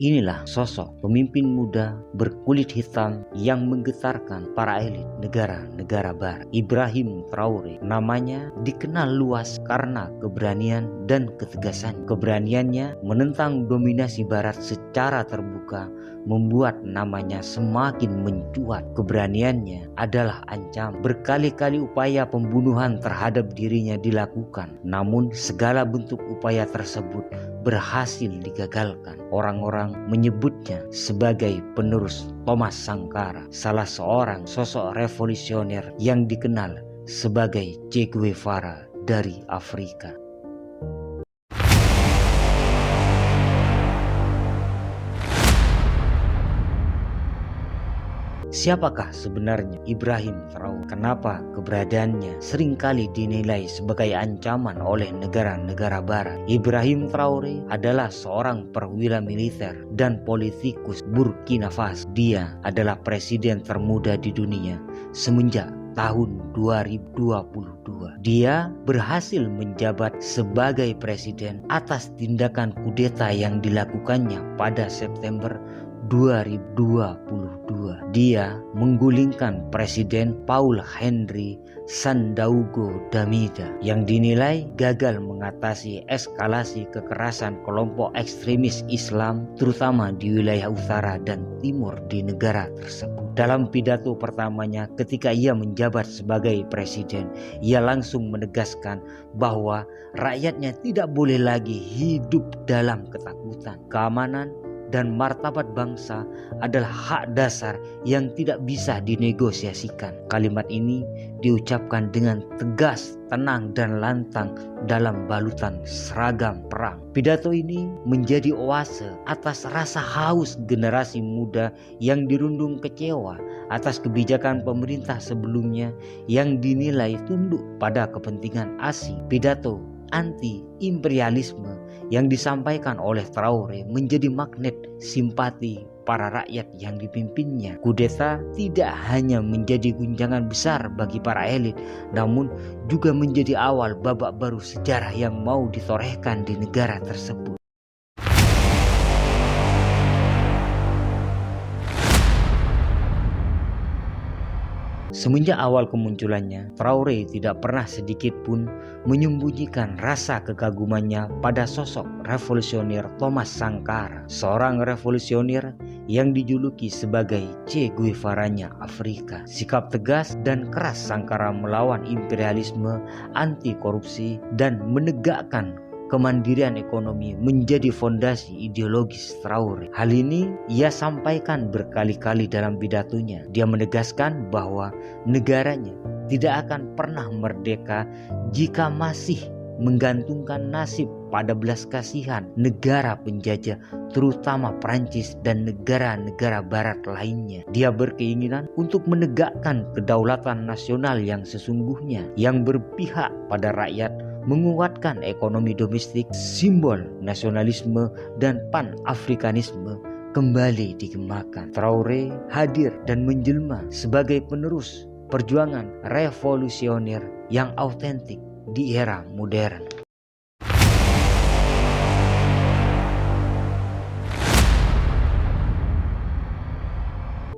Inilah sosok pemimpin muda berkulit hitam yang menggetarkan para elit negara-negara barat. Ibrahim Traoré namanya dikenal luas karena keberanian dan ketegasan. Keberaniannya menentang dominasi barat secara terbuka membuat namanya semakin mencuat. Keberaniannya adalah ancam. Berkali-kali upaya pembunuhan terhadap dirinya dilakukan, namun segala bentuk upaya tersebut berhasil digagalkan. Orang-orang menyebutnya sebagai penerus Thomas Sankara, salah seorang sosok revolusioner yang dikenal sebagai Che Guevara dari Afrika. Siapakah sebenarnya Ibrahim Traoré? Kenapa keberadaannya seringkali dinilai sebagai ancaman oleh negara-negara barat? Ibrahim Traoré adalah seorang perwira militer dan politikus Burkina Faso. Dia adalah presiden termuda di dunia semenjak tahun 2022. Dia berhasil menjabat sebagai presiden atas tindakan kudeta yang dilakukannya pada September 2022. Dia menggulingkan Presiden Paul Henri Sandaogo Damiba yang dinilai gagal mengatasi eskalasi kekerasan kelompok ekstremis Islam terutama di wilayah utara dan timur di negara tersebut. Dalam pidato pertamanya ketika ia menjabat sebagai presiden, ia langsung menegaskan bahwa rakyatnya tidak boleh lagi hidup dalam ketakutan. Keamanan dan martabat bangsa adalah hak dasar yang tidak bisa dinegosiasikan. Kalimat ini diucapkan dengan tegas, tenang, dan lantang dalam balutan seragam perang. Pidato ini menjadi oase atas rasa haus generasi muda yang dirundung kecewa atas kebijakan pemerintah sebelumnya yang dinilai tunduk pada kepentingan asing. Pidato anti-imperialisme yang disampaikan oleh Traoré menjadi magnet simpati para rakyat yang dipimpinnya. Kudeta tidak hanya menjadi guncangan besar bagi para elit, namun juga menjadi awal babak baru sejarah yang mau ditorehkan di negara tersebut. Semenjak awal kemunculannya, Traoré tidak pernah sedikit pun menyembunyikan rasa kekagumannya pada sosok revolusioner Thomas Sankara, seorang revolusioner yang dijuluki sebagai Che Guevaranya Afrika. Sikap tegas dan keras Sankara melawan imperialisme, anti korupsi, dan menegakkan kemandirian ekonomi menjadi fondasi ideologis Traoré. Hal ini ia sampaikan berkali-kali dalam pidatonya. Dia menegaskan bahwa negaranya tidak akan pernah merdeka jika masih menggantungkan nasib pada belas kasihan negara penjajah, terutama Prancis dan negara-negara barat lainnya. Dia berkeinginan untuk menegakkan kedaulatan nasional yang sesungguhnya, yang berpihak pada rakyat, menguatkan ekonomi domestik. Simbol nasionalisme dan pan-afrikanisme kembali dikembangkan. Traoré hadir dan menjelma sebagai penerus perjuangan revolusioner yang autentik di era modern.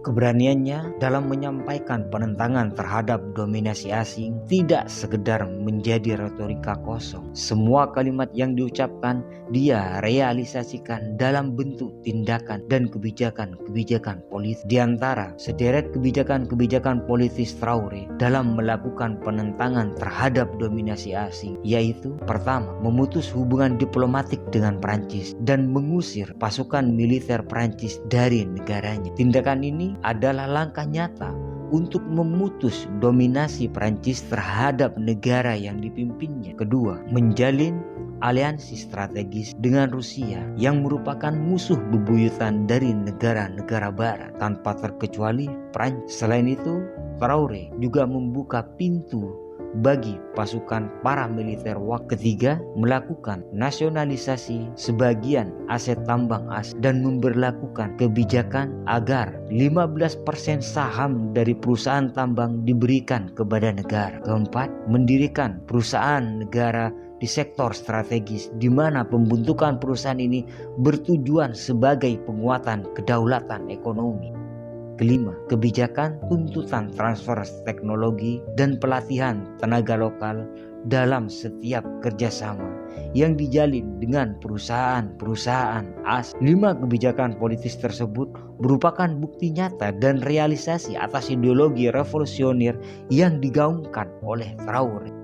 Keberaniannya dalam menyampaikan penentangan terhadap dominasi asing tidak sekedar menjadi retorika kosong. Semua kalimat yang diucapkan dia realisasikan dalam bentuk tindakan dan kebijakan-kebijakan politik. Di antara sederet kebijakan-kebijakan politis Traoré dalam melakukan penentangan terhadap dominasi asing, yaitu pertama, memutus hubungan diplomatik dengan Prancis dan mengusir pasukan militer Prancis dari negaranya. Tindakan ini adalah langkah nyata untuk memutus dominasi Prancis terhadap negara yang dipimpinnya. Kedua, menjalin aliansi strategis dengan Rusia yang merupakan musuh bebuyutan dari negara-negara barat tanpa terkecuali Prancis. Selain itu, Traoré juga membuka pintu bagi pasukan paramiliter. Ketiga, melakukan nasionalisasi sebagian aset tambang asing dan memberlakukan kebijakan agar 15% saham dari perusahaan tambang diberikan kepada negara. Keempat, mendirikan perusahaan negara di sektor strategis di mana pembentukan perusahaan ini bertujuan sebagai penguatan kedaulatan ekonomi. Kelima, kebijakan tuntutan transfer teknologi dan pelatihan tenaga lokal dalam setiap kerjasama yang dijalin dengan perusahaan-perusahaan asing. 5 kebijakan politis tersebut merupakan bukti nyata dan realisasi atas ideologi revolusioner yang digaungkan oleh Traoré.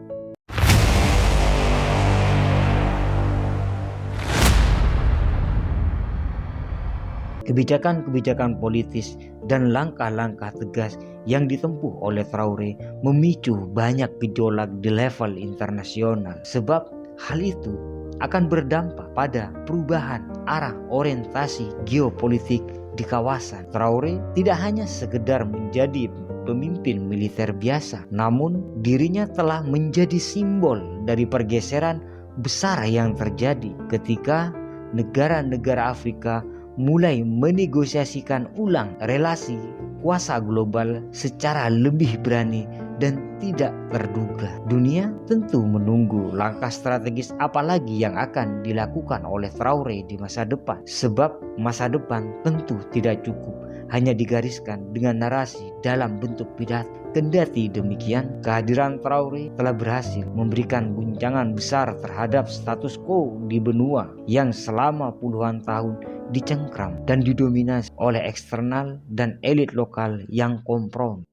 Kebijakan-kebijakan politis dan langkah-langkah tegas yang ditempuh oleh Traoré memicu banyak gejolak di level internasional, sebab hal itu akan berdampak pada perubahan arah orientasi geopolitik di kawasan. Traoré tidak hanya sekedar menjadi pemimpin militer biasa, namun dirinya telah menjadi simbol dari pergeseran besar yang terjadi ketika negara-negara Afrika mulai menegosiasikan ulang relasi kuasa global secara lebih berani dan tidak terduga. Dunia tentu menunggu langkah strategis apalagi yang akan dilakukan oleh Traoré di masa depan, sebab masa depan tentu tidak cukup hanya digariskan dengan narasi dalam bentuk pidato. Kendati demikian, kehadiran Traoré telah berhasil memberikan guncangan besar terhadap status quo di benua yang selama puluhan tahun dicengkram dan didominasi oleh eksternal dan elit lokal yang kompromi.